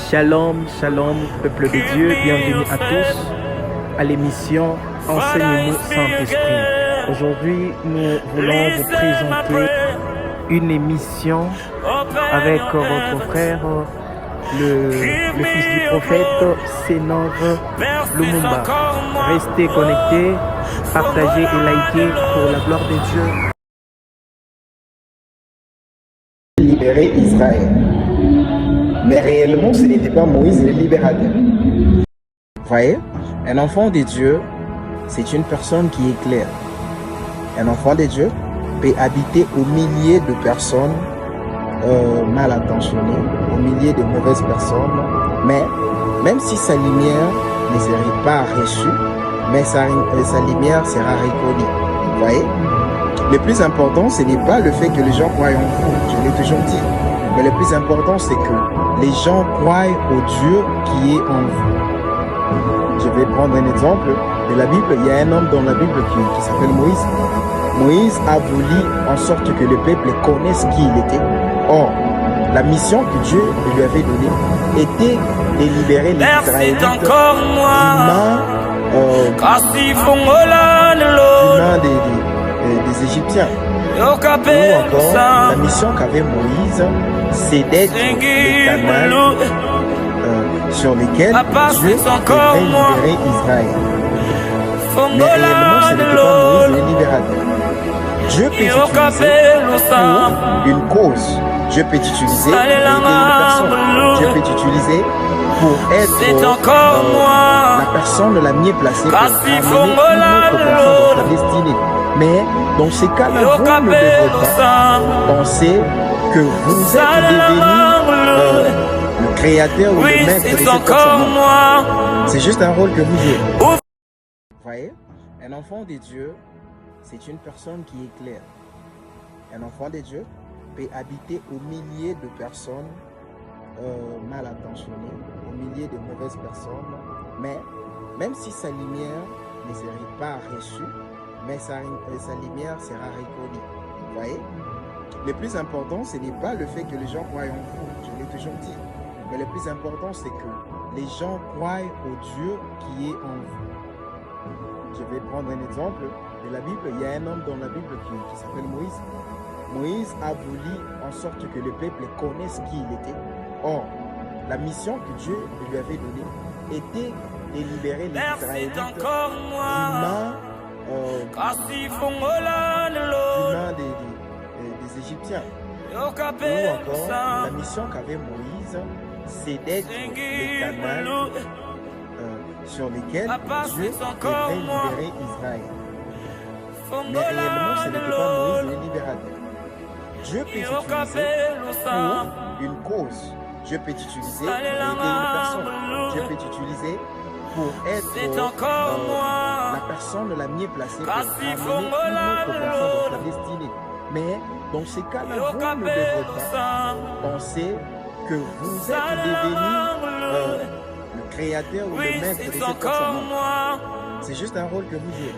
Shalom, shalom, peuple de Dieu, bienvenue à tous à l'émission Enseigne-nous Saint-Esprit. Aujourd'hui, nous voulons vous présenter une émission avec votre frère, le fils du prophète Senor Lumumba. Restez connectés, partagez et likez pour la gloire de Dieu. Libérer Israël. Mais réellement, ce n'était pas Moïse le libérateur. Vous voyez, un enfant de Dieu, c'est une personne qui est claire. Un enfant de Dieu peut habiter au milieu de personnes mal intentionnées, au milieu de mauvaises personnes, mais même si sa lumière ne serait pas reçue, mais sa lumière sera reconnue. Vous voyez, le plus important, ce n'est pas le fait que les gens croient en vous, je l'ai toujours dit. Mais le plus important, c'est que les gens croient au Dieu qui est en vous. Je vais prendre un exemple de la Bible. Il y a un homme dans la Bible qui s'appelle Moïse. Moïse a voulu en sorte que le peuple connaisse qui il était. Or, la mission que Dieu lui avait donnée était de libérer les Israélites du main des Égyptiens. Ou encore, la mission qu'avait Moïse, c'est d'être le canal sur lequel Dieu devait libérer Israël. Mais réellement, ce n'était pas Moïse le libérateur. Dieu peut t'utiliser pour une cause. Dieu peut t'utiliser pour aider une personne. Dieu peut t'utiliser pour être la personne la mieux placée pour amener une autre personne dans sa destinée. Mais dans ces cas-là, vous ne devez pas penser que vous êtes devenu le créateur ou le maître de cette personne. C'est juste un rôle que vous jouez. Vous voyez, un enfant de Dieu, c'est une personne qui est claire. Un enfant de Dieu peut habiter au milieu de personnes mal intentionnées, au milieu de mauvaises personnes, mais même si sa lumière ne serait pas reçue, mais sa lumière sera reconnue. Vous voyez? Le plus important, ce n'est pas le fait que les gens croient en vous, je l'ai toujours dit. Mais le plus important, c'est que les gens croient au Dieu qui est en vous. Je vais prendre un exemple de la Bible. Il y a un homme dans la Bible qui s'appelle Moïse. Moïse a voulu en sorte que le peuple connaisse qui il était. Or, la mission que Dieu lui avait donnée était de libérer les Israélites du main des Égyptiens. Ou encore, la mission qu'avait Moïse, c'est d'être le canal sur lequel Dieu devait libérer Israël. Mais réellement, ce n'était pas Moïse le libérateur. Dieu peut t'utiliser pour une cause. Dieu peut t'utiliser pour aider une personne. Dieu peut t'utiliser pour être la personne la mieux placée pour amener une autre personne dans sa destinée. Mais dans ces cas-là, vous ne devez pas penser que vous êtes devenu le créateur ou le maître de cette personne. C'est juste un rôle que vous jouez.